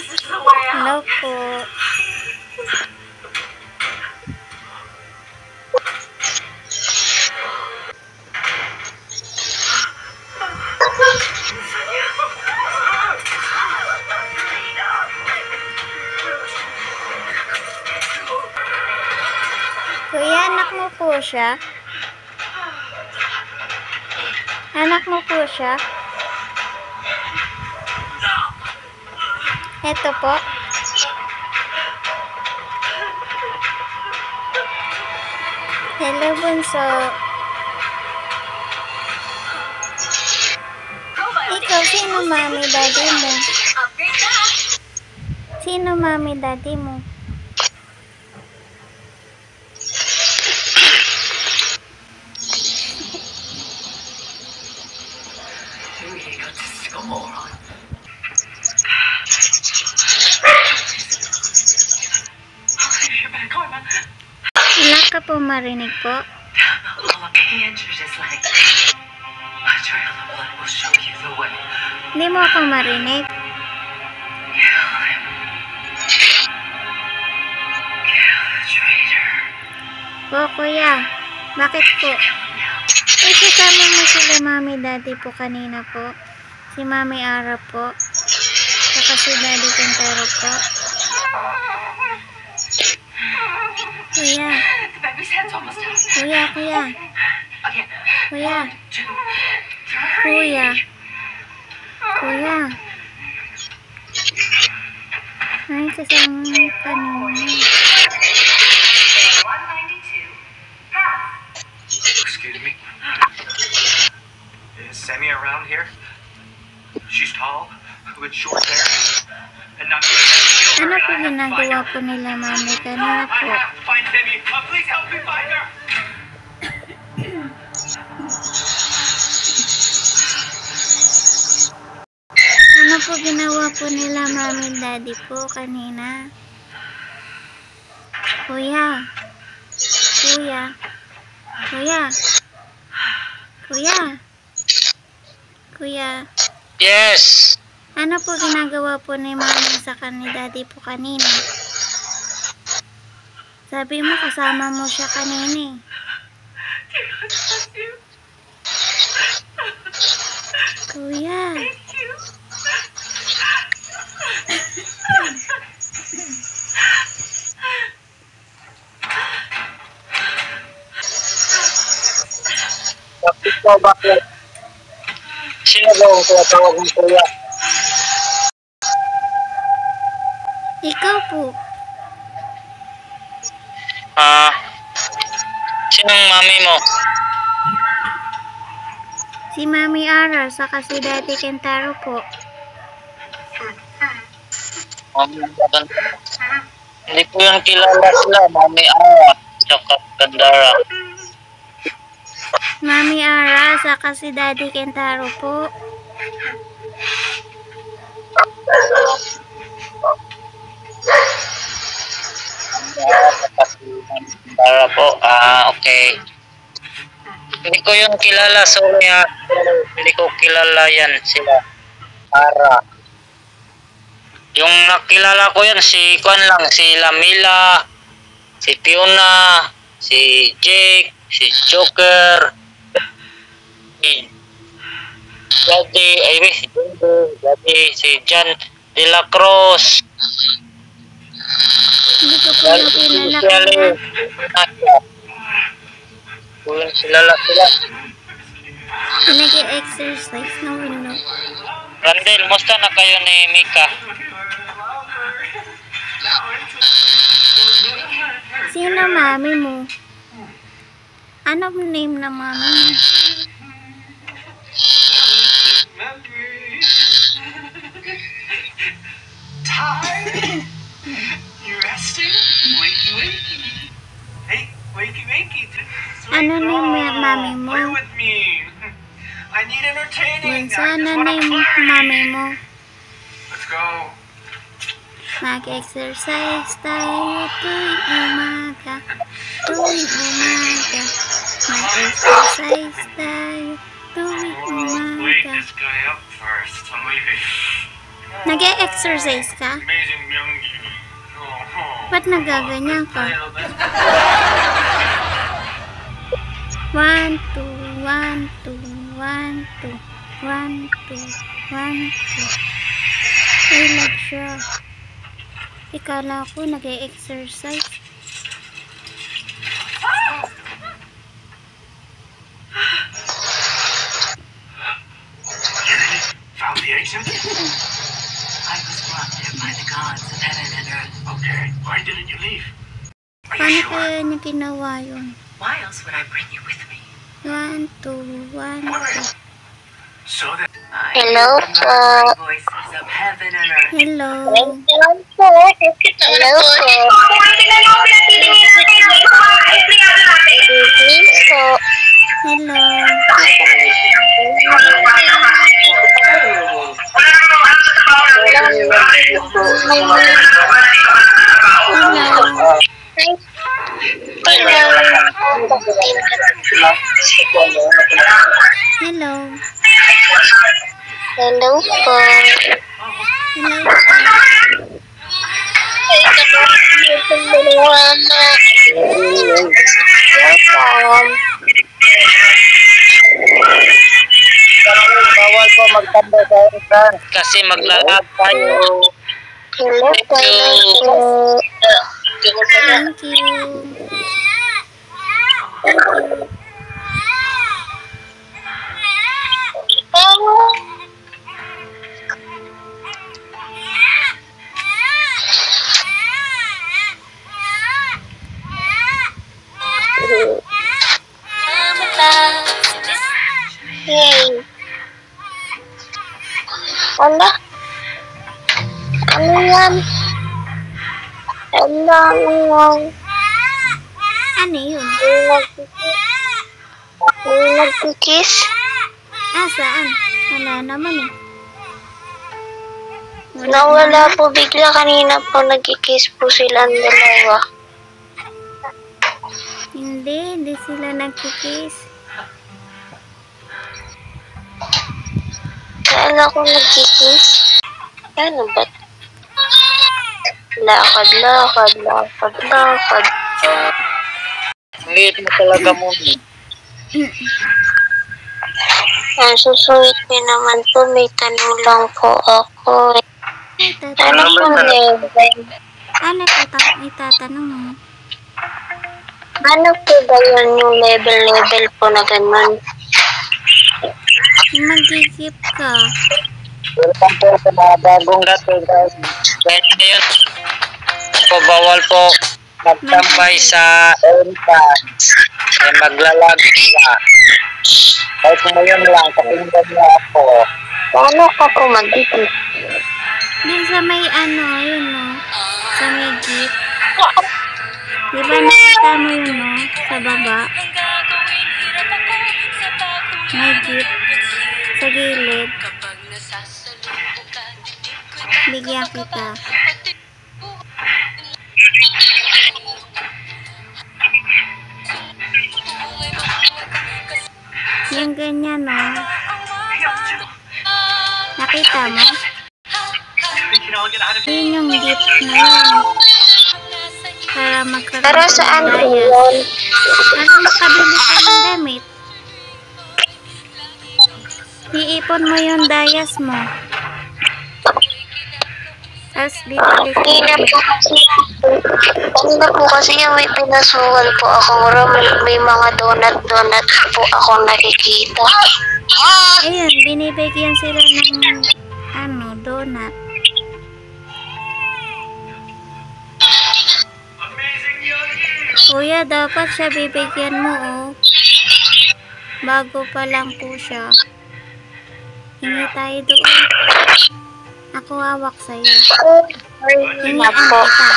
Hello po. Kuya, anak mo po siya? Anak mo po siya? Ito po. Hello, bunso. Ikaw, sino mami, daddy mo? Sino mami, daddy mo? Wala ka po marinig po? Hindi mo ako marinig? Po, kuya. Bakit po? Kasama mo sila mami daddy po kanina po. Si mami Ara po. Saka si daddy Quintero po. Kuya. Kuya, kuya. Kuya. Kuya. Kuya. Ay, kasama mo kanina. Excuse me. Is Sammy around here? She's tall, with short hair, and not. Ano po ginagawa po nila mami kanina po? Find Sammy. Please help me find her. Ano po ginawa po nila mami daddy po kanina? Kuya. Kuya. Kuya. Kuya. Kuya. Yes. Ano po ginagawa po ni mami sa kanila daddy po kanina? Sabi mo kasama mo siya kanina eh. Kuya. Bakit? Sino ba ang tinatawag ng kuya? Ikaw po. Sinong mami mo? Si Mami Ara, saka si Daddy Kentaro po. Hindi ko yung kilala sila, Mami Ara, saka Kandara. Mami Ara, saka si Daddy Kentaro po. Kandara po, okay. Hindi ko yung kilala, sorry ha. Hindi ko kilala yan, sila. Ara. Yung nakilala ko yan, si Kwan lang, si Lamila, si Fiona, si Jake, si Joker, si Daddy, si Jan De La Cruz. Hindi ko po napinala kanya. Kung silala sila. Nag-exercise na wala. Randel, musta na kayo ni Mika? Sino mami mo? Anong name na mami mo? Tired? You resting? Wakey, wakey. Hey, wakey, wakey. Ano name na mami mo? Play with me. I need entertaining. Bunso, ano name mami mo? Let's go. Mag-exercise tayo tuwing umaga. Tuwing umaga. Mag-exercise tayo tuwing Wake umaga. this guy up first. I'm leaving. Nag-e-exercise ka? Amazing Myunggi. Ba't nagaganyan ka? 1, 2, 1, 2, 1, 2, 1, 2, 1, 2. Ay, lag siya. Ikala ko nag-e-exercise. Found the exit? I was brought there by the gods of heaven and earth. Okay. Why didn't you leave? Are Paano you sure? kaya niya ginawa yun? Why else would I bring you with me? 1, 2, 1, 2. So that I Hello hear the po. murmuring voices of heaven and earth. Hello. Hello po. Hello po. Please po. Hello. Hello. Hello. Hello po. Hello. Bawal po magtanda sa ikan kasi maglalag tayo. Hello po. Thank you. Yay. Wala. Ano yan? Ano? Ano yun? May nagkikis? Saan? Wala naman eh. Nawala po bigla kanina po nagkikis po silang dalawa. Hindi sila nagkikis. Saan ako nagkikis? Ano ba? Lakad. Liit mo talaga muna. Ang susunod niyo naman po, may tanong lang po ako. Ano po level? Ano itatanong mo? Ano po ba yun yung level po na ganun? Mag-keep ka. Welcome po sa mga bagong gato guys. Kahit ngayon, bawal po magtambay sa entrance. Ay maglalag sila. Kahit ngayon lang, kapinggan niya ako. Paano ka po mag-ikip? Din sa may yun no? Sa may jeep. Diba nakita mo yun no? Sa baba. May jeep. Sa gilid. Bigyan kita. Yung ganyan no? Nakita mo? you know, get out of here. Yun yung jeep na yun. Para magkaroon Pero ng saan po dayas. yun? Para makabili ka ng damit. Iipon mo yung dayas mo. Tapos bibili ka. Kanina po kasi yung may pinasukan po ako. May mga donut po ako nakikita. Ayun, binibigyan sila ng donut. Amazing Myunggi. Kuya, dapat siya bibigyan mo bago pa lang po siya. Hingi tayo doon. Ako hawak sa'yo. Hingian po. kita.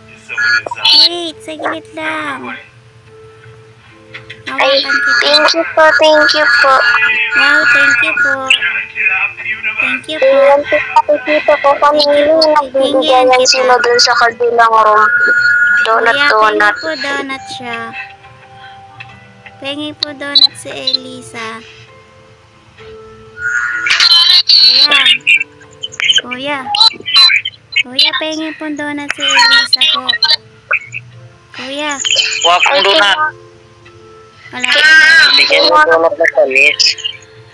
Is someone inside? Wait, saglit lang. Ay, Hawakan kita. thank you po. Wow, thank you po. Gotta get out the universe. Thank you po. Iyan po nakikita ko kanina nagbibigayan sila dun sa kabilang room. Kuya, pengi Donut. po donut siya. Pengi po donut si Elisa. Ayan. Kuya. Kuya, pengen po donut si Elisa po. Kuya. Kuha pong donut. Wala po. Bigyan mo donut na tamis.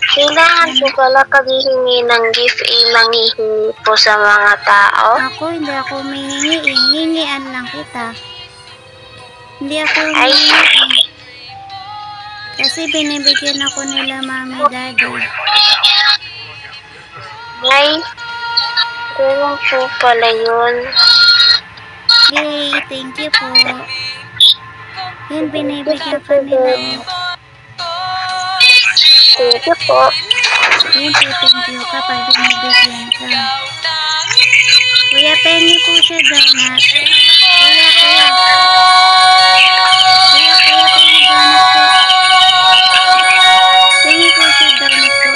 Kailangan po pala paghihingi ng gift manghihingi po sa mga tao. Ako, hindi ako humihingi eh. Hingian lang kita. Hindi ako Ay. humihingi. Kasi binibigyan ako nila mami, daddy. Ay, ganun po pala yun. Yay, thank you po. Yun, binibigyan ka nila. Thank you po. Yun, thank you ka pag binibigyan ka. Kuya, pengi po siya donut. Kuya. Kuya, pengi donut po. Pengi po siya donut po.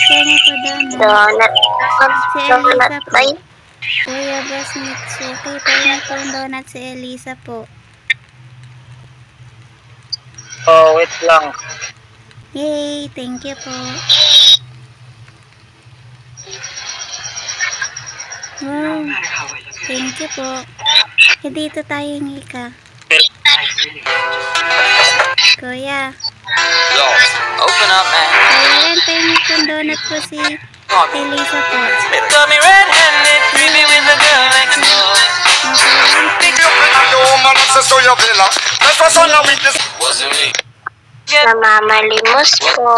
Pengi po donut. Donut. Si Donut Elisa po. ay. Kuya Boss Mitsuki, pengi po donut si Elisa po. Oh, wait lang. Yay, thank you po. Wow, thank you po. Dito tayo hingi ka. Kuya. Yo, open up, man. Kuya, yan, pengi po donut po si Elisa po. Got me red-handed, creepy with the girl next door. Wasn't me. Namamalimos po.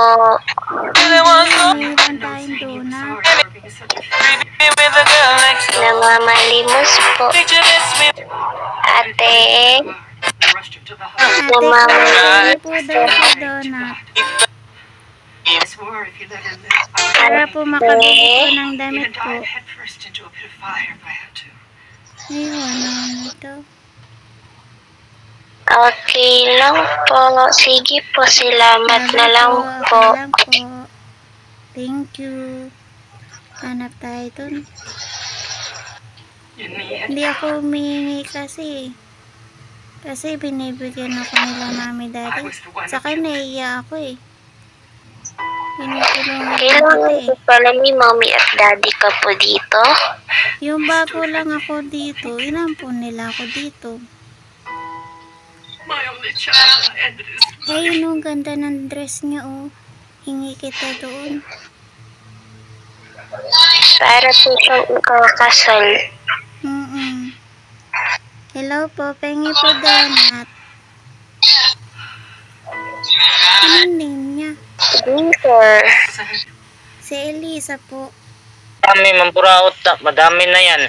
Meron tayong donut. Creepy with the girl next door. Namamalimos po. Picture this me. Ate. Rushed into the Ate, Namamalimos pengi po daw si donut. I swore if you let him live, I would Para po makabili po ng even damit po. dive headfirst into a pit of fire if I had to. Ayun, ano ito? Okay lang po. Sige po, salamat na lang po. Okay lang po. Thank you. Hanap tayo dun. In the end, Hindi ako humihingi kasi. Kasi binibigyan ako nila mami daddy. Saka naiiya ako eh. Pinutulungan ko Kailangan kita po eh. pala ni mommy at daddy ka po dito. Yung bago lang ako dito, inampun nila ako dito. my only child ended his Ayun oh, ganda ng dress niya oh. Hingi kita doon. Para po siyang ikakasal. Hello po, pengi po donut. Anong name niya? Peter. Si Elisa po. Madami, mampuraot na. Madami na yan.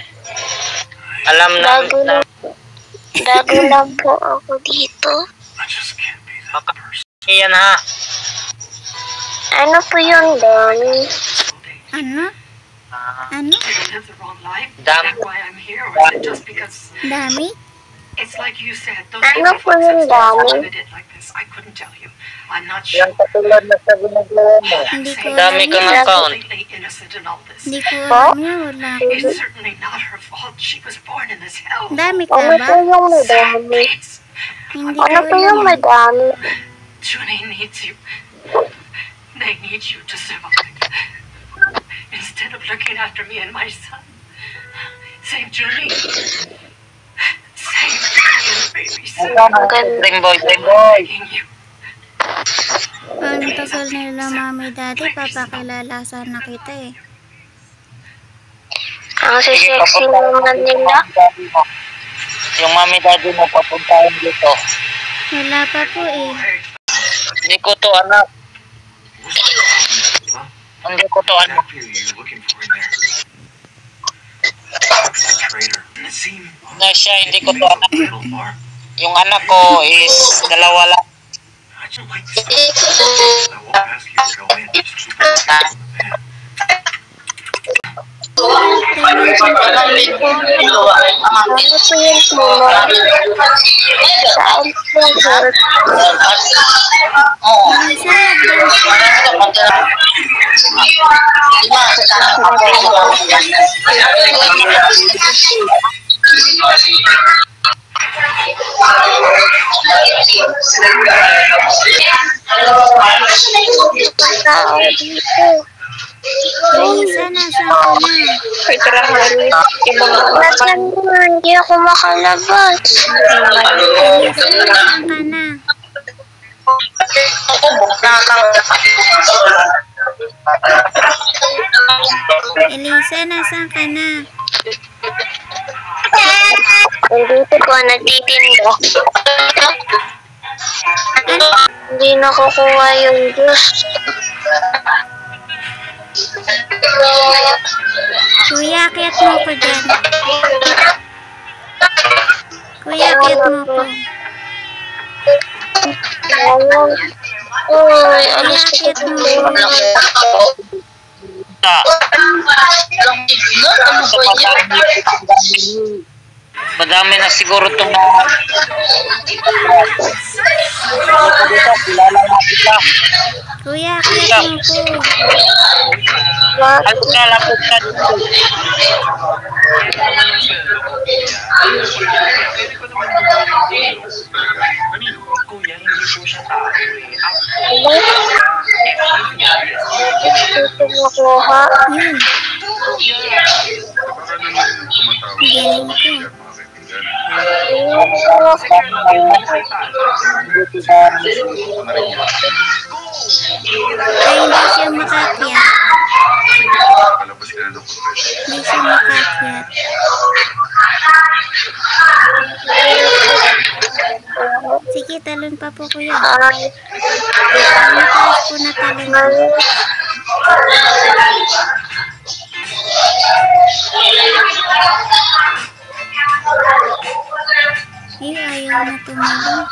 Alam na. Bago lang po ako dito. I just can't be that person. Yan ha. Ano po yun, Donnie? Ano? Ano? Did I live the wrong life? Is Damn. that why I'm here? Or is it just because Dami? it's like you said, those Ano people po yun, upstairs Dami? limited like this? I couldn't tell you. I'm not sure. Yan katulad na sa ginagawa mo. Hindi ko Dami alam kang yan. account. Completely innocent in all this. Hindi ko alam yan. Wala ako. It's certainly not her fault. She was born in this hell. Dami ka Ano ba? po yung madami? Please, Hindi ko Ano po alam yung yan. madami? Junie needs you. They need you to survive. Instead of looking after me and my son, save Junie. Save Junie and the baby son. Bring boy, bring I'm boy. begging you. Ang tagal nila mami daddy, papakilala sana kita eh. Ang sisexy naman nila. Yung mami daddy mo papuntahin dito. Wala pa po eh. Hindi ko to anak. Hindi ko to anak. What are you looking for in there? A traitor. Nazim. Na siya, hindi ko to anak. Little more. Yung anak ko is dalawa lang. I don't like this. I won't ask you to go in. Just keep it in the van. Ano po yun, Mama? Saan po yun? Tao dito. Elisa, nasaan ka na? Nasaan na? Hindi ako makalabas. Elisa, nasaan ka na? Elisa, nasaan ka na? Nandito po, nagtitinda. Hindi nakukuha yung juice. Kuya, akyat mo ko dyan. Kuya, akyat mo ko. Uy, alis ko Akyat mo ko. Madami na siguro itong mga dito, kilala na kita. Kuya, akyat mo ko. Lapot ka dito. Kuya, hindi po siya tao eh. Dito nakuha. Yun. Galing ko. Ay, hindi siya makakyat. Hindi siya makakyat. Sige, talon pa po kuya. Ay, Mataas po na talon po. Ayaw na tumalon.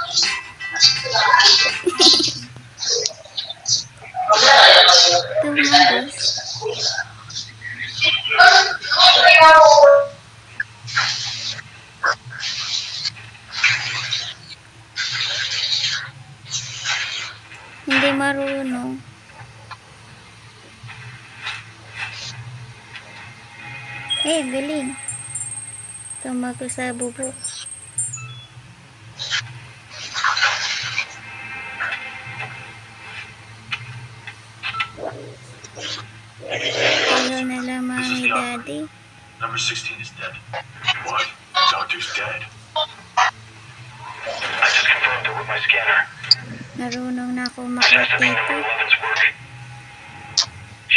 Tumagos. Hindi marunong. Galing. Tumagos sa bubok. Ayaw na lang mami daddy. Number 16 is dead. What? Doctor's dead. I just confirmed it with my scanner. Marunong na ako makat dito.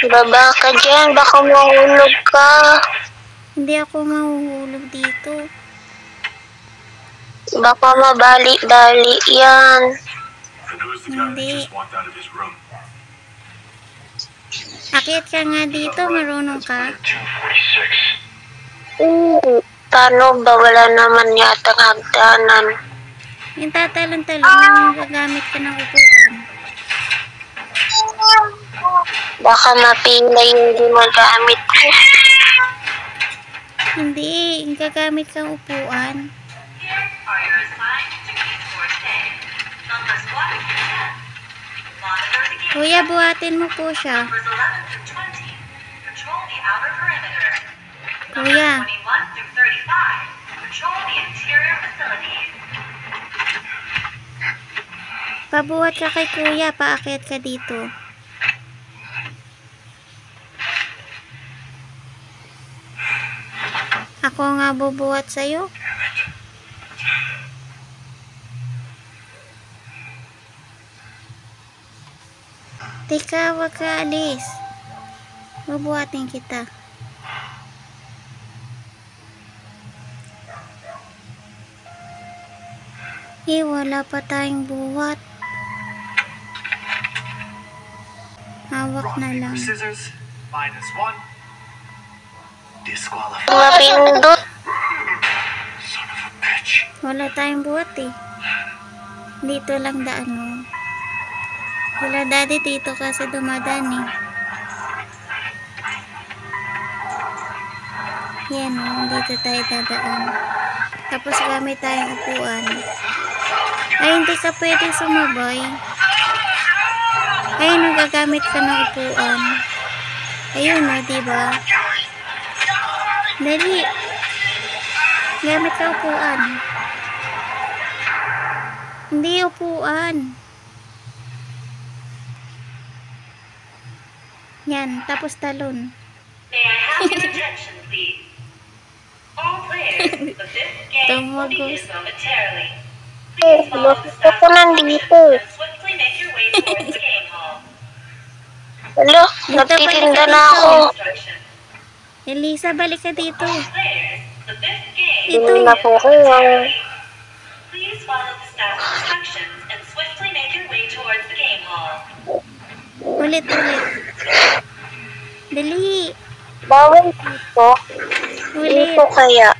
baba ka dyan. Baka mahulog ka. Hindi ako mahuhulog dito. Baka mabali-bali yan. And who's the guy that Hindi. just walked out of his room? Akyat ka nga dito, marunong ka. 246. Paano ba? Wala naman yata hagdanan. Yung tatalon-talon, yung gagamit ka ng upuan. Baka mapila yung ginagamit ko. Hindi, yung gagamit kang upuan. Are your assigned duties for today? Numbers 1 through 10. Monitor the gate. Kuya, buhatin mo po siya. Numbers 11 through 20. Patrol the outer perimeter. Kuya, 21 through 35. Patrol the interior facilities. pabuhat ka kay kuya, paakyat ka dito. Ako nga bubuhat sa'yo. Teka, wag ka alis. Bubuhatin kita. Wala pa tayong buhat. Hawak na lang. Scissors. -1. Disqualified. Mapindot. Son of a bitch. Wala tayong buhat eh. Dito lang daan mo. Wala daddy dito kasi dumadaan eh. Yan o, dito tayo dadaan. Tapos gamit tayong upuan. Ay, hindi ka pwede sumabay. Ay, nagagamit ka ng upuan. Ayun o, diba? Dali. Gamit ka upuan. Hindi upuan. Yan, tapos talon. May I have your attention, please? All players, the fifth game will begin Tumagos. momentarily. Please follow the Gusto staff ko nandito. instructions and swiftly make your way towards the game hall. Hello, nagtitinda na ako. Instruction. Elisa, balik ka dito. All players, the fifth game Ito. Hindi na po kayo. Please follow the staff instructions and swiftly make your way towards the game hall. Ulit. Dali. Bawal dito. Ulit. Dito kaya.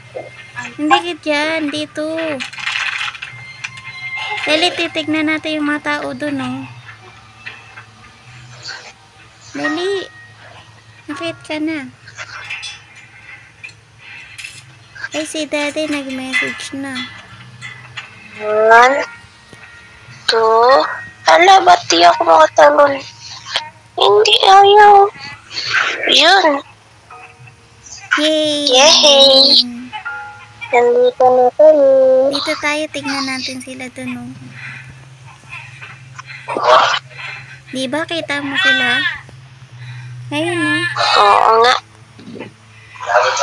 Hindi ka dyan. Dito. Dali, titignan natin yung mga tao dun, oh. Dali. Nakit ka na. Ay, si daddy nag-message na. 1, 2. Ala, ba't di ako makatalon? Hindi ayaw. Yun. Yay! Yay! Nandito na kami. Dito tayo, tignan natin sila dun, oh. Diba, kita mo sila? Ayun, oh. Oo nga.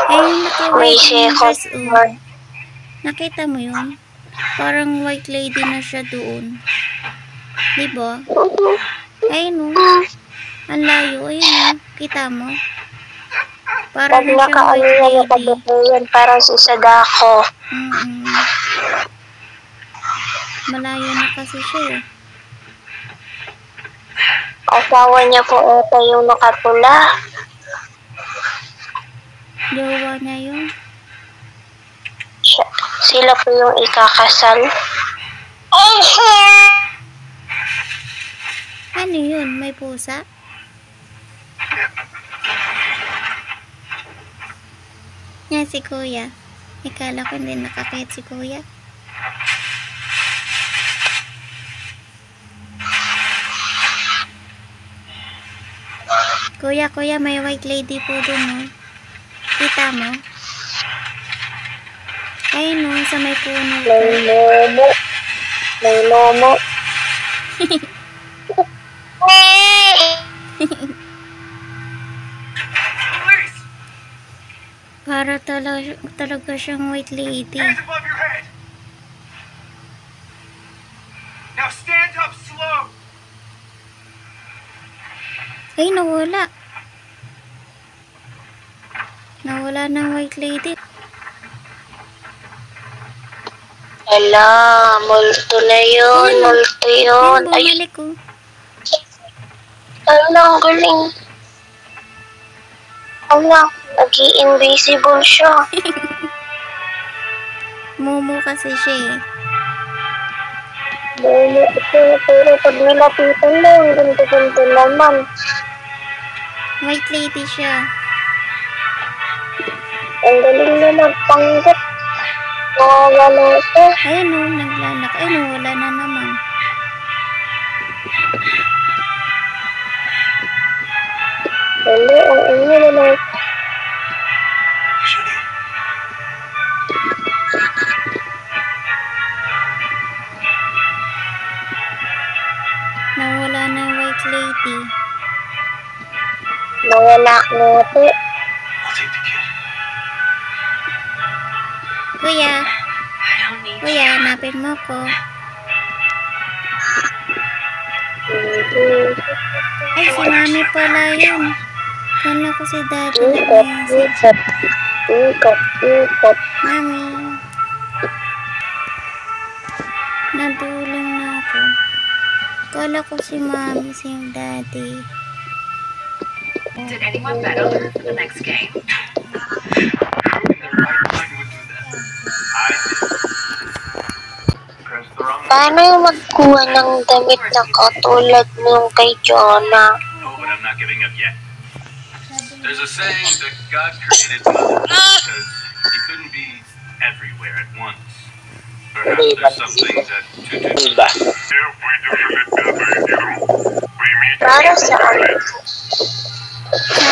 Ayun, May naka-white second dress, oh. floor. Nakita mo yun? Parang white lady na siya doon. Diba? Ayun, oh. Ang layo, ayun, oh. Kita mo? Pag Parang na siyang nakaano white yan, lady. nakabuto yan, parang si Sadako. Malayo na kasi siya, eh. Asawa niya po ata yung nakapula. Jowa niya yun. Sila po yung ikakasal. Ano yun? May pusa? Yan si kuya. Ikala ko hindi nakakit si kuya. Kuya, may white lady po dun, oh. Kita mo? Ayun, oh, sa may puno. May momo. Para talaga siyang white lady. Hands above your head. Now stand up slow. Ay, nawala. Nawala ng white lady. Ala, multo na yun. Ayun, Multo yun. Ayun, Ay, bumalik, oh. ala, ang galing. Ala, nag-i-invisible siya. Momo kasi siya, eh. Momo ito, pero pag nilapitan mo, ang ganda-ganda naman. White lady siya. Ang galing na magpanggap. Wala ito. Ayun, oh, naglalak. Ayun, oh, wala na naman. Wala, ang inyo naman. Judy, Nawala na yung white lady. Nawala na ito. I'll take the kid. Kuya, I don't need kuya, hanapin mo ko. Ay, si mami pala yun. Kala ko si daddy Ikot, nag-message. ikot. Ikot, ikot. Mami. Naduling na ako. Kala ko si mami, si daddy. Did anyone bet on her for the next game? Press the wrong Paano yung magkuha ng damit na katulad nung kay Jonah? No, but I'm not giving up yet. There's a saying that God created mother because he couldn't be everywhere at once. Perhaps there's something that to do. Diba? Para saan?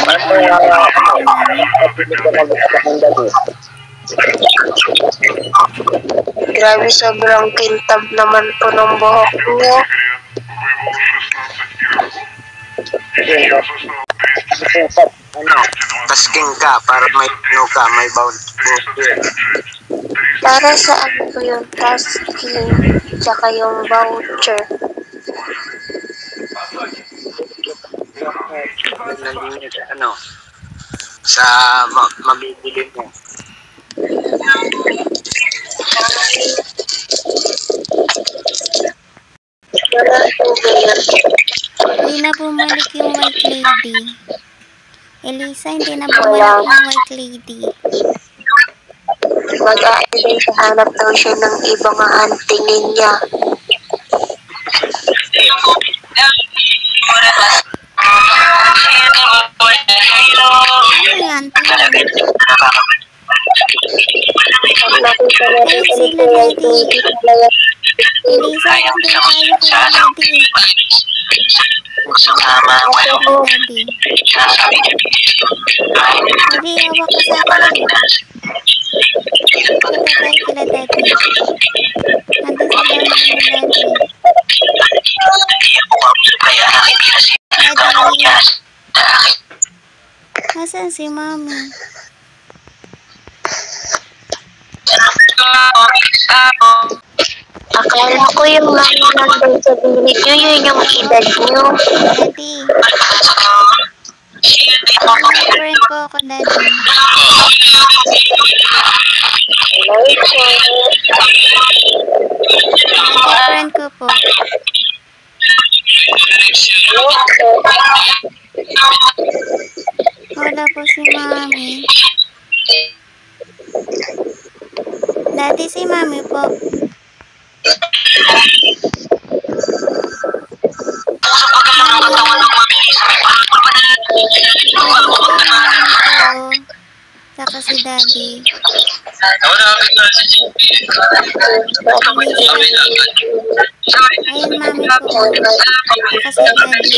Ano yung Grabe, sobrang kintab naman po ng buhok niya. Вы его уже снова Tasking ka para may ano ka, may voucher. Para sa ano po yung tasking, tsaka yung voucher. Ano? Sa mabibili mo. Wala po ganyan. Hindi na bumalik yung white lady. Elisa, hindi na bumalik yung white lady. Mag-hanap daw siya ng ibang hahantingin niya. Ayan, tingnan. Nakita natin Ayun ulit sila, yung Daddy. lady talaga. Elisa, hindi tayo kay Daddy. Sumama Ako po, Daddy. Daddy, hawak ka sa akin. Punta tayo kila Daddy. Nandun sila Mami, Daddy. Daddy. Nasaan si Mami? akala ko yung mga nandun sa video, yun yung edad niyo. Daddy. Friend ko ako, Daddy. Hello po. Daddy, friend ko po. Hello po. Wala po si Mami. Daddy, si Mami po. Saka si Daddy. Ayun, Mami po. Saka si Daddy.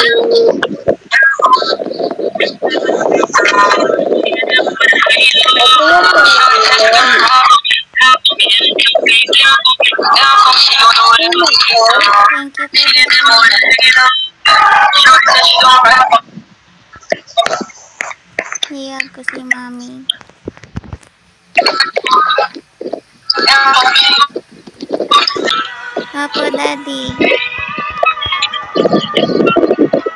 Thank you po, Daddy. Hiyag ko si Mami. Apo, Daddy.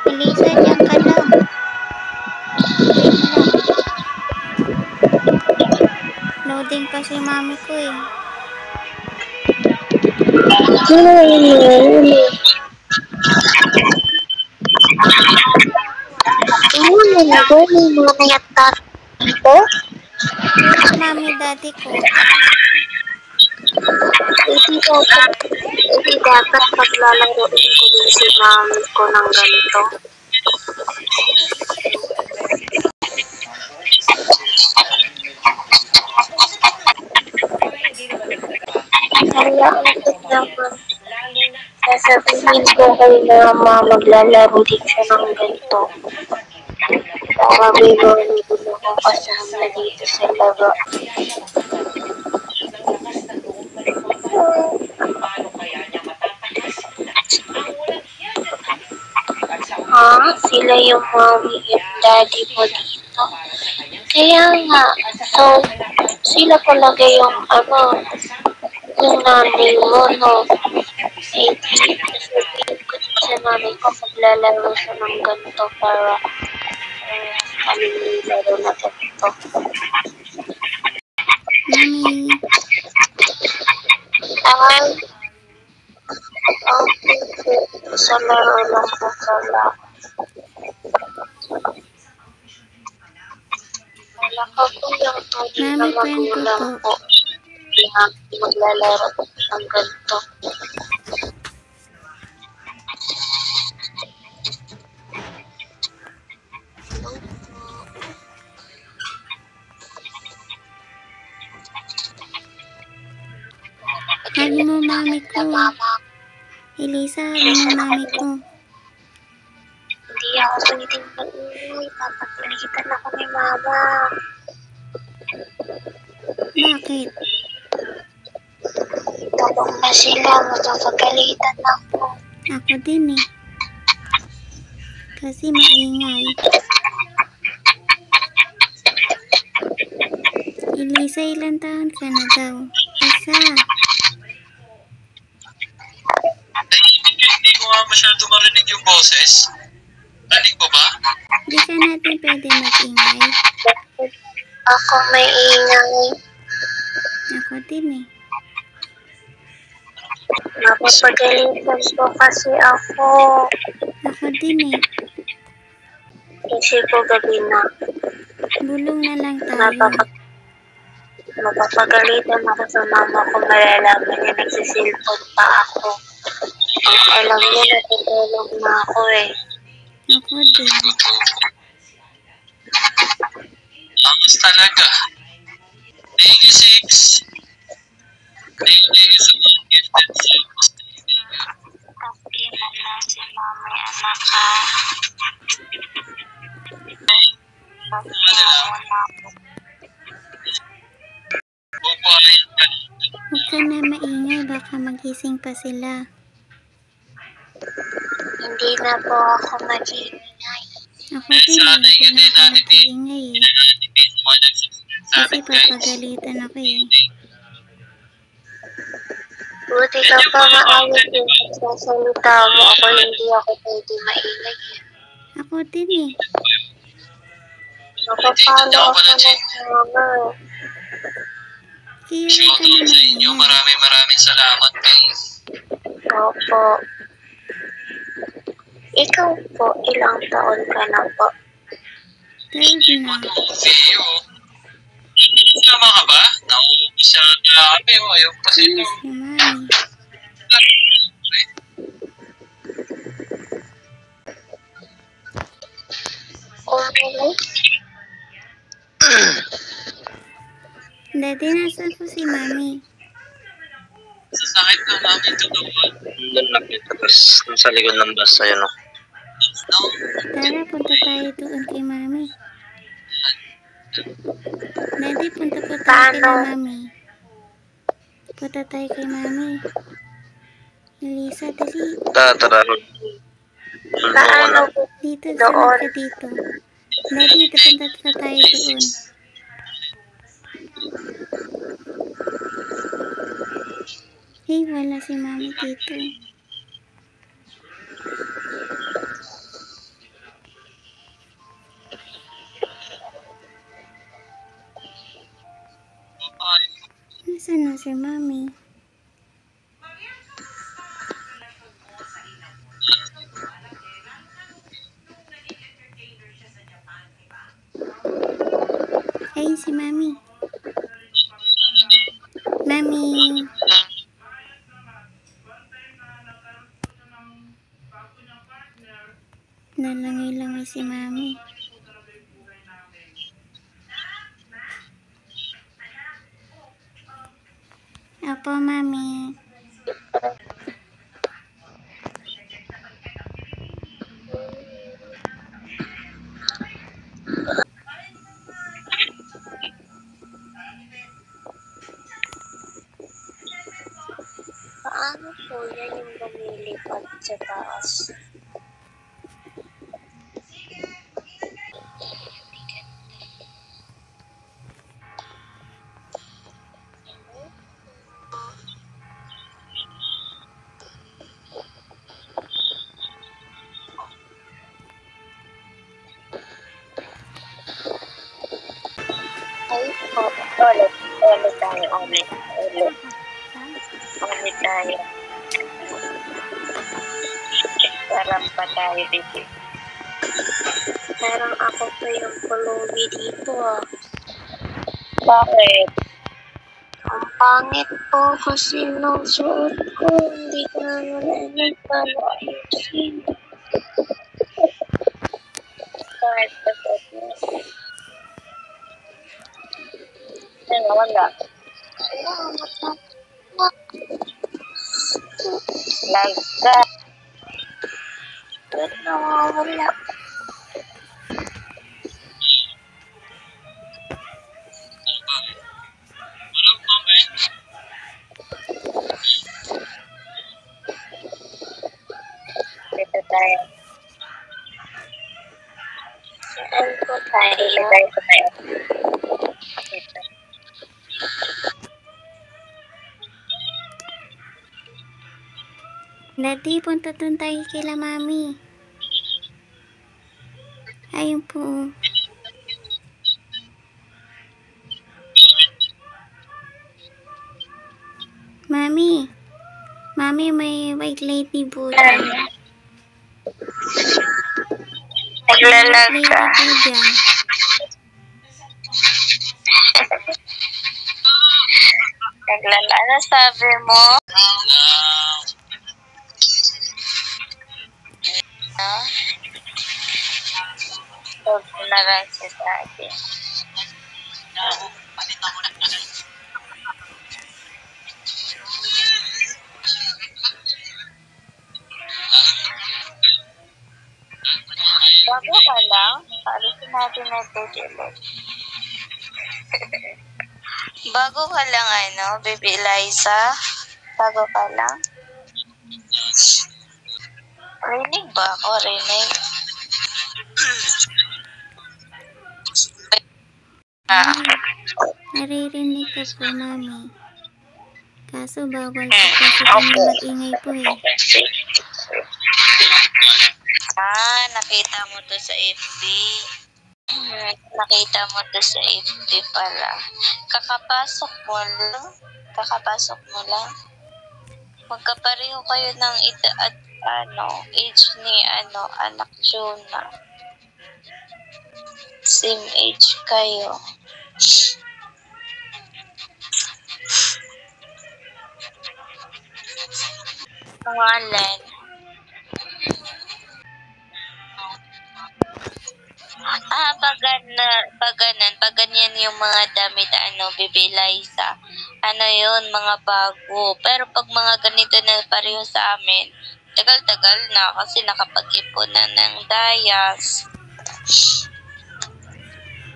Elisa, diyan ka lang. Wait lang. Loading pa si Mami ko eh. Yes, Mami, Daddy ko. Hindi dapat paglalaroin ko din si mami ko ng ganito. Kaya ulit naman. Sasabihin ko kay mama maglalaro din siya ng ganito. Para may gawin ko na kasama dito sa laro. Sila yung mommy and daddy mo dito. Kaya nga, so, sila talaga yung yung nanay mo, no? Eh, sabihin ko din sa nanay ko maglalaro siya ng ganito para kami laro na ganito. Mami. Sa laro lang po pala. Wala ka po yung tunay na Mami, friend ko magulang po. po. Kaya maglalaro po ng ganito. Hagi mo Mami ko. Elisa, hagi mo Mami ko. Hindi ako pwedeng mag-uwi. Papagalitan ako ni mama. Bakit? Tulong na sila. Magpapagalitan ako. Ako din eh. Kasi maingay. Elisa, ilang taon ka na daw? Isa. Hindi ko nga masyado marinig yung boses. Rinig mo ba? Di ka natin pwede mag-ingay. Ako may ingay. Ako din eh. Napapagalitan po kasi ako. Ako din eh. Kasi po gabi na. Bulong na lang tayo. Mapapagalitan ako sa mama ko. Malalaman niya nagsisilpon pa ako. Ang alam niya natutulog na ako eh. Ako din. Angas talaga. Thank you, Six. Thank you sa mga gifted songs. Kasi na si mami anak ka. Bubuhayin ka. Huwag ka na maingay, baka magising pa sila. Hindi na po ako mag-iingay. Ako din eh. Hindi na ako mag-iingay eh. Kasi papagalitan ako eh. Buti ka pa maayos yung sasalita mo. Ako hindi ako pwede maingay. Ako din eh. Napapalo ako ng mama. Kaya huwag ka na Sa inyo, maingay. maraming salamat, guys. Opo. Ikaw po, ilang taon ka na po? 12 na. Theo. Tama ka ba? Nauupo siya. Grabe, ayaw pa Ano sila. si mami? Okay. Dati nasan po si mami? Sa sakit na namin tutupan. Doon lang dito, tapos sa likod ng bus, ayun o. Tara, punta tayo doon kay mami. Daddy, punta po tayo kay mami. Punta tayo kay mami. Elisa, dali. Tara. Paano po? Dito, sunod ka dito. Daddy, punta pa tayo doon. Hey, wala si mami dito. Nasaan na si mami? Ay, si mami. Mami. Nalangay-langay si mami. Apo, mami. Paano po yan yung lumilipad sa taas? Ay po, ulit tayo. Ulit tayo. Parang pa tayo dito. Parang ako pa yung pulubi dito ah. Bakit? Ang pangit po kasi nung suot ko. Hindi ko na nalaman paano ayusin. Kahit pa suot mo. Ano, wala. Like that. Ba't nawawala? Dito tayo. Saan po tayo? Dito. Daddy, punta dun tayo kila mami. Ayun po. Mami. Mami, may white lady po dyan. Naglalag May ka. white lady po dyan. Naglalag. Ano sabi mo? No? Sabi na lang si Daddy. Bago ka lang? Alisin natin na ito, Jelot. Bago ka lang, Baby Eliza? Bago ka lang? Rinig ba ako? Rinig? Naririnig ka po, mami. Kaso bawal po kasi kami mag-ingay po eh. Nakita mo to sa FB. Nakita mo to sa FB pala. Kakapasok mo lang. Magkapareho kayo ng age ni anak Jonah. Same age kayo. Pangalan. Pag ganyan yung mga damit, Baby Eliza, yun, mga bago. Pero pag mga ganito na pareho sa amin, tagal-tagal na kasi nakapag-ipon na ng dayas.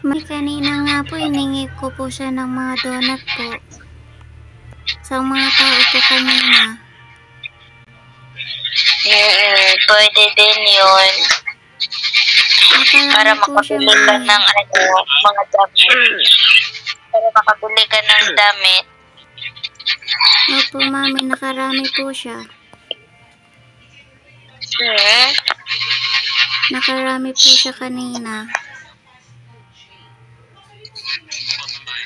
May kanina nga po, iningi ko po siya ng mga donut po. Sa mga tao po kanina. Pwede din yun. Para Nakarami po siya, makabili ka mami. ng mga damit. Para makabili ka ng damit. Opo, mami, nakarami po siya. Nakarami po siya kanina.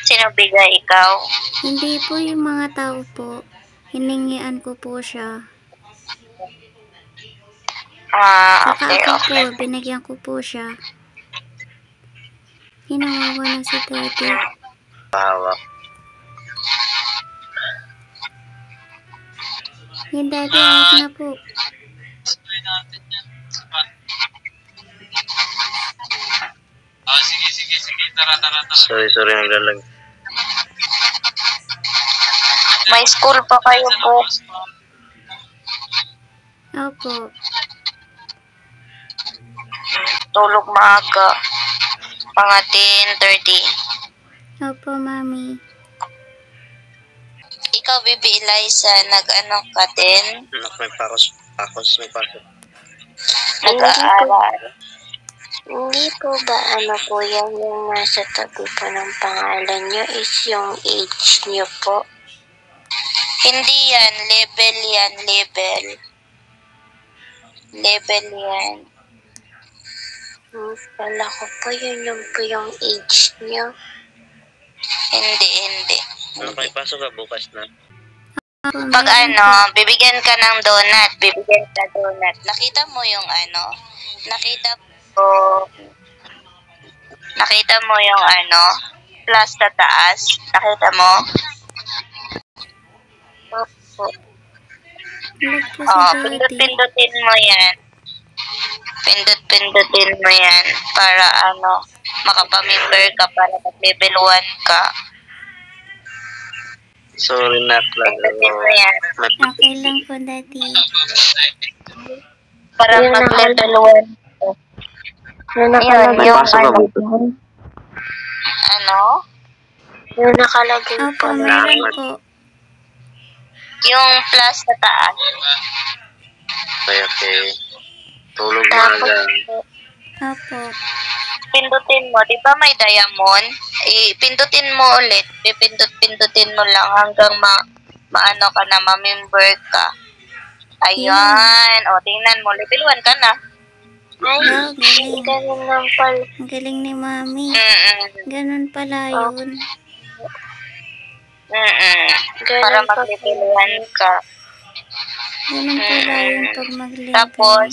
Sino bigay, ikaw? Hindi po yung mga tao po. Hiningian ko po siya. Saka Okay. ako po, binigyan ko po siya. Hinawawa na si Daddy. Bawa. Yung Daddy, out na po. Sorry, naglalag. May school pa kayo po. Opo. Tulog maaga. Mga 10:30. Opo, mami. Ikaw, Baby Eliza, nag-ano ka din? May pakos. Nag-aaral. Hindi po ba po yan yung nasa tabi po ng pangalan nyo is yung age nyo po? Hindi yan. Level yan. Level yan. Kala ko po yun yung po yung age nyo. Hindi. May pasok ka bukas na. Opo, Pag meron po. bibigyan ka ng donut. Nakita mo yung nakita mo yung plus sa taas. Nakita mo? Opo. Huwag po si Daddy. Pindut-pindutin mo yan. Pindut-pindutin mo yan para makapamember ka para mag-level 1 ka. Sorry, Pindutin mo yan. Okay lang po, Daddy. Para Yung mag-level 1. Yung Yun, nakalagay yung yung nakalagay po Opo, na meron po. yung plus sa taas. Okay. Tulog tapos maaga. po, Opo. Pindutin mo, di ba may diamond? Pindutin mo ulit. Pipindut-pindutin mo lang hanggang maano ka na, ma-member ka. Ayan. O, tingnan mo. Level 1 ka na. Ay, Wow, galing. Ganun lang pala. Ang galing ni Mami. Mm-mm. Ganun pala yun. Mm-mm. Ganun Para pa mag-level pala. 1 ka. Ganun pala yun pag mag-level.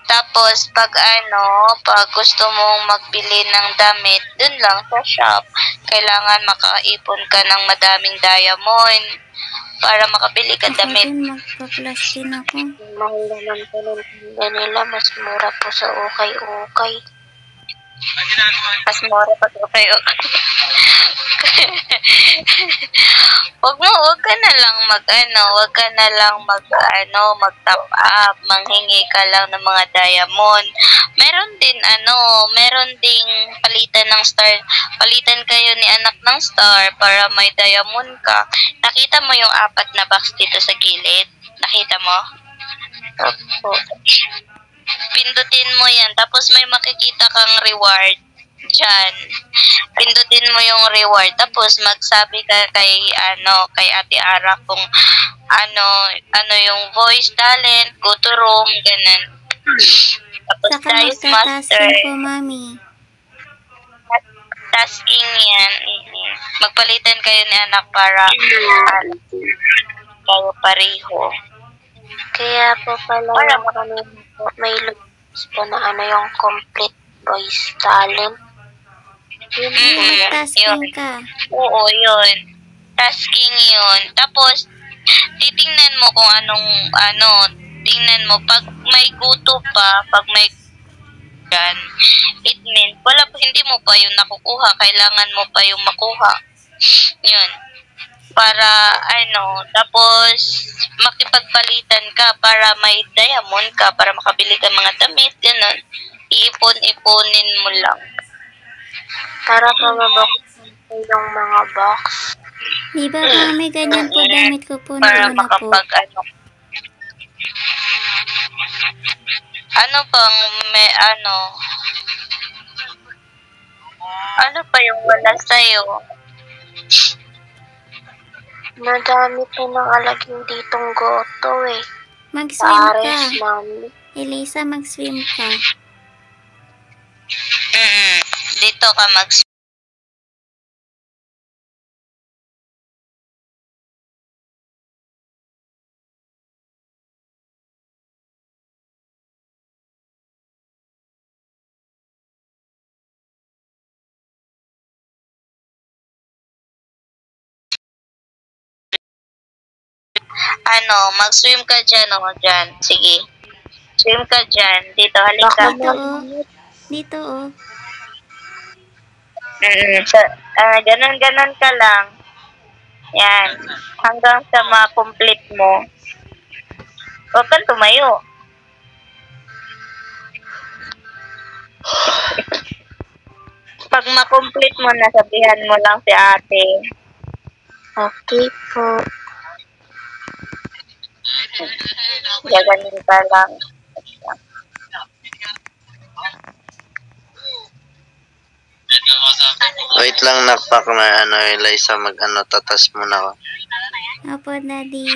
Tapos, pag gusto mong magbili ng damit, dun lang sa shop, kailangan makaipon ka ng madaming diamond para makabili ka Ako damit. din, magpa-plus din ako. Mahal naman po ng tinda nila. Mas mura po sa ukay-ukay. Mas mura pa kayo. Wag ka na lang mag-top up, manghingi ka lang ng mga diamond. Meron ding palitan ng star. Palitan kayo ni anak ng star para may diamond ka. Nakita mo yung 4 na box dito sa gilid? Nakita mo? Opo. Pindutin mo yan, tapos may makikita kang reward dyan. Pindutin mo yung reward, tapos magsabi ka kay Ate Ara kung ano yung voice talent, go to room, ganun. Tapos Saka Dice Master, magta-tasking po, Mami. tasking yan. Magpalitan kayo ni anak para kayo pareho. Kaya po pala Wala yung kanina po, may lubos po na yung complete voice talent. Yun po yan. Mag-tasking ka. Oo, yun. Tasking yun. Tapos, titingnan mo kung tingnan mo, pag may guto pa, pag may yan, it means, hindi mo pa yung nakukuha, kailangan mo pa yung makuha. Yun. Para, tapos, makipagpalitan ka para may diamond ka, para makabili ka mga damit, ganun. Iipon-iponin mo lang. Para pa mabuksan po yung mga box. Di ba, Mami, ganyan po damit ko po Para na po. Ano pa yung wala sa'yo? Madami po nakalaging ditong goto eh. Mag-swim ka. Pares, mami. Elisa, mag-swim ka. Dito ka mag-swim ka dyan, dyan. Sige. Swim ka dyan. Dito, halika. Dito, oh. Dito, oh. Ganun ka lang. Yan. Hanggang sa ma-complete mo. Huwag kang tumayo. Pag ma-complete mo na, sabihan mo lang si ate. Okay po. Gaganin ka lang. Wait lang, napak na Eliza, tatas muna ako. Opo, Daddy.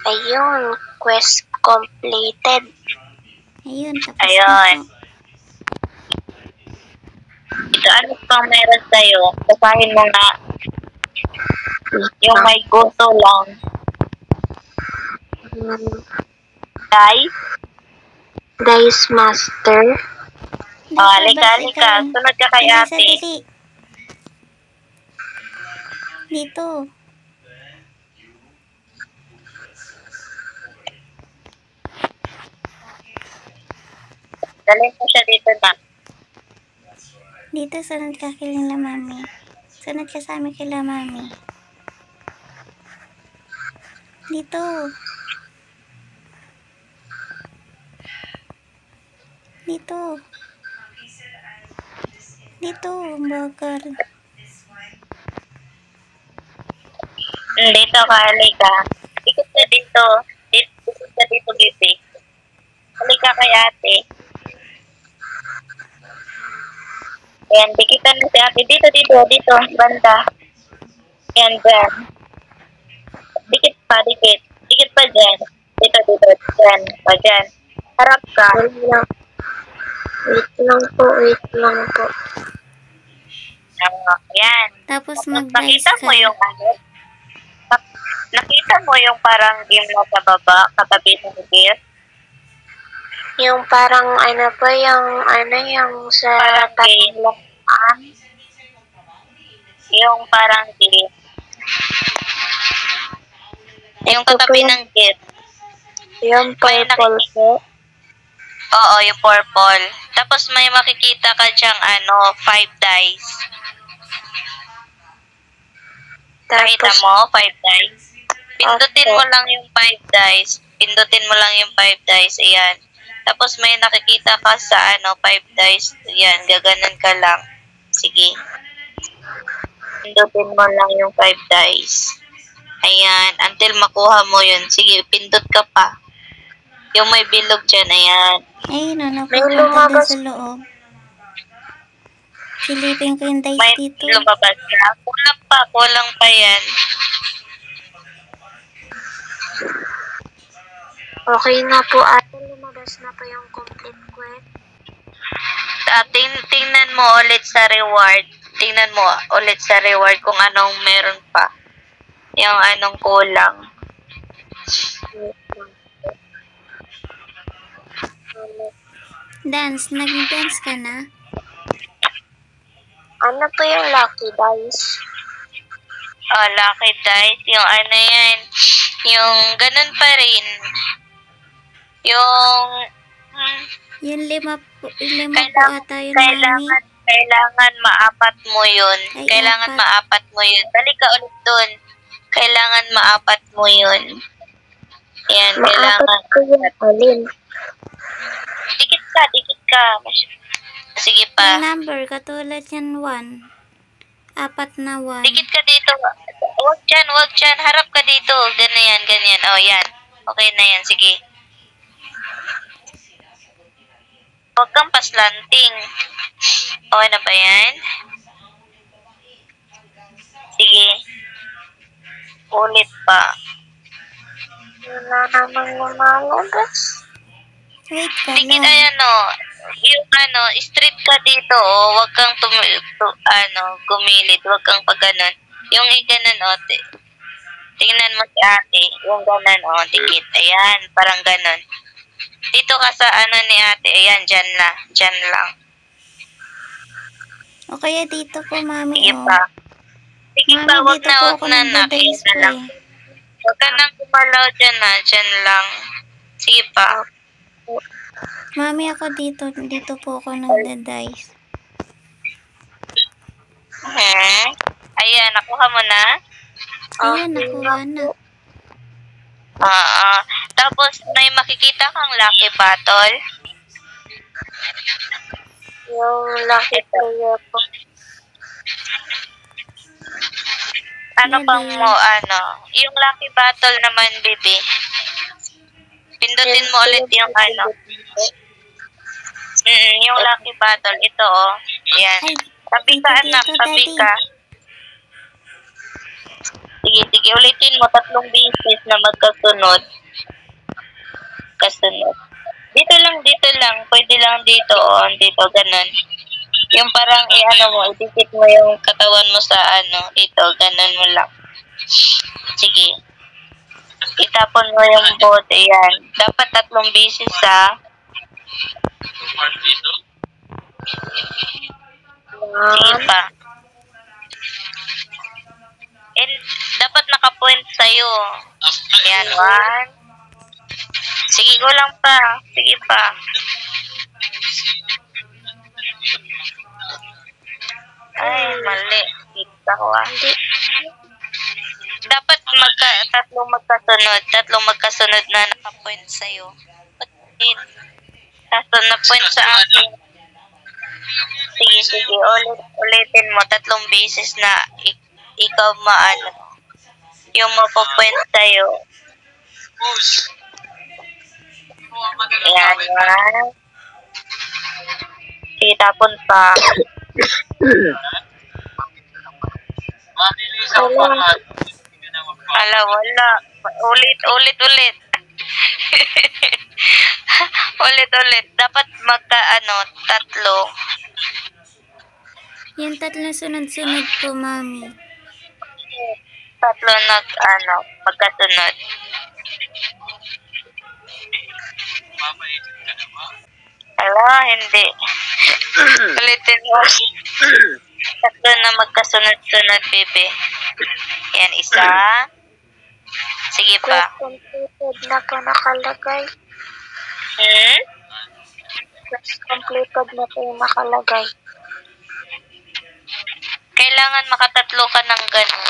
Ayun, quest completed. Ayun, tapos Ayun. na po. Ito, ano pang meron sa'yo? Basahin mo nga. Yung may gusto lang. Dice Master. Halika. Sunod ka kay Elisa, ate. dali. Dito. Dalhin mo siya dito na. Dito, sunod ka kila Mami. Sunod ka sa amin kila Mami. Dito. Dito. Dito, bagal. Dito ka, halika. Ikot ka dito. Ikot ka dito, baby. Halika kay ate. Ayan, dikitan na si ate. Dito, banda. Ayan, dyan. Dikit pa, dikit. Dikit pa dyan. Dito, dyan. O, dyan. Harap ka. Wait lang po. Yan. Tapos Tapos mag-dice nakita ka. mo yung ano? Nakita mo yung parang game na sa baba, katabi ng gift? Yung parang ano po, yung sa Parang game. tapang Yung parang gift. Yung Ito po katabi yung- ng gift. yung purple po. Oo, yung purple. Tapos may makikita ka dyang 5 dice. Nakita Tapos, mo, 5 dice? Pindutin Opo. mo lang yung 5 dice. Ayan. Tapos may nakikita ka sa 5 dice. Ayan, gaganan ka lang. Sige. Pindutin mo lang yung 5 dice. Ayan, until makuha mo yun. Sige, pindot ka pa. Yung may bilog dyan, ayan. Ayun o, May napupunta dun lumabas. sa loob. Silipin ko yung dice May dito. lumabas na. Kulang pa yan. Okay na po ate, lumabas na po yung complete quest. Tingnan mo ulit sa reward. Tingnan mo ulit sa reward kung anong meron pa. Yung anong kulang. Dance, nag-dance ka na? Ano po yung lucky dice? Oh, lucky dice. Yung yan. Yung ganun pa rin. Yung Yung lima po Kailangan- ata yun, mami. kailangan maapat mo yun. Ay, Kailangan apat. maapat mo yun. Balik ka ulit dun. Kailangan maapat mo yun. Yan, kailangan. Maapat po yung alin. Dikit ka. Sige Yung pa. number, katulad yan 1. 4 na 1. Dikit ka dito. Wag dyan. Harap ka dito. Ganyan. Oh, yan. Okay na yan. Sige. Huwag kang paslanting. Okay na ba yan? Sige. Ulit pa. Wala namang lumalabas. Wait ka Dikit, lang. ayan o. Yung straight ka dito o. Huwag kang gumilid. Huwag kang pagganon. Yung ganon o. Tingnan mo si ate. Yung ganon o. Dikit. Ayan. Parang ganon. Dito ka sa ni ate. Ayan. Dyan lang. O kaya dito po, mami. Sige Oh. pa. Sige pa. Mami, Huwag dito po na. ako Huwag na. nag-dice Ayan po lang. eh. Huwag ka nang gumalaw dyan na. Dyan lang. Sige pa. Mami, ako dito po ako nagda-dice. Ayan. Nakuha mo na? Ayan, nakuha na. Tapos, may makikita kang lucky bottle. Yung lucky player po. Ano pang mo, yung lucky bottle naman, baby. Pindutin mo ulit yung yung lucky bottle. Ito, oh. Yan. Ay, Tabi ka, dito, anak. dito, Tabi daddy. ka. Sige. Ulitin mo 3 beses na magkasunod. Dito lang. Pwede lang dito, oh. Dito, ganun. Yung parang, idikit mo yung katawan mo sa dito. Ganun mo lang. Sige. Itapon mo yung bote, yan. Dapat 3 beses, ha? Sige pa. And dapat naka-point sa'yo. Yan, 1. Sige, kulang pa. Sige pa. Ay, mali. Dito ko, Dapat tatlong magkasunod na naka-point sa'yo. Tapos na-point sa akin. Sige. Ulitin mo 3 beses na ikaw yung mapo-point sa'yo. Yan. Sige, tapon pa. Ala, wala. Ulit. Ulit. Dapat tatlo. Yung tatlong sunod-sunod po, Mami. Tatlo magkasunod. Ala, hindi. Ulitin mo. Tatlo na magkasunod-sunod, bebe. Yan, isa. Sige pa. Completed na po nakalagay. Completed na po yung nakalagay. Kailangan makatatlo ka ng gano'n.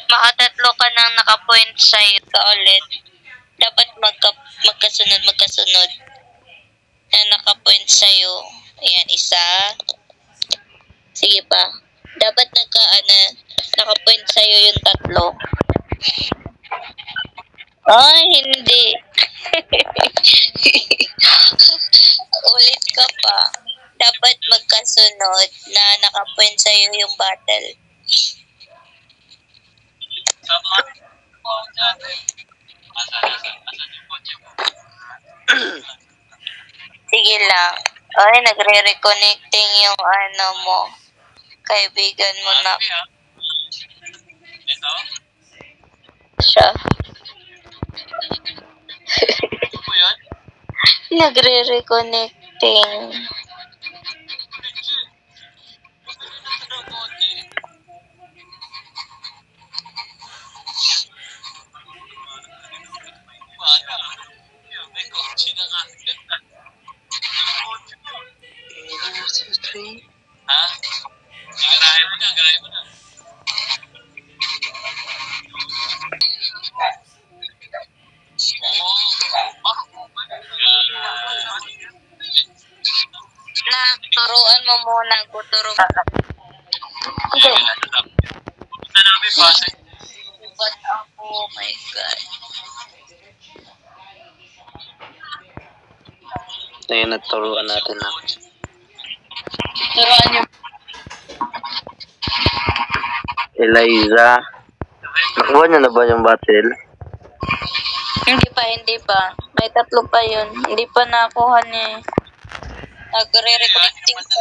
Makatatlo ka ng nakapoint sa'yo ka ulit. Dapat magkasunod. Na nakapoint sa'yo. Ayan, isa. Sige pa. Dapat nakapoint sa'yo yung tatlo. Ay, hindi. Ulit ka pa. Dapat magkasunod na nakapoint sa'yo yung battle. Sige lang. Ay, nagre-reconnecting yung mo. Kaibigan mo na. Siya. Nagre-reconnecting. Turuan mo muna. Guturo ka. But oh my God. Ngayon naturuan natin na. Turuan niyo. Eliza. Nakuha niyo na ba yung battle? Hindi pa. May tatlo pa yun. Hindi pa nakuha ni. Nagre-reconnecting pa.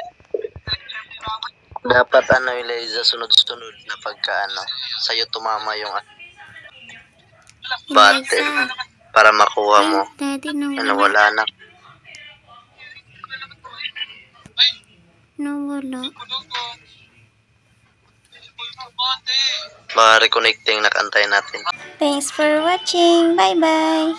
Dapat Eliza, sunod-sunod na pagka sa'yo tumama yung battle para makuha mo. Daddy, Wala na. Nawala. Baka reconnecting, nakantay natin. Thanks for watching. Bye-bye.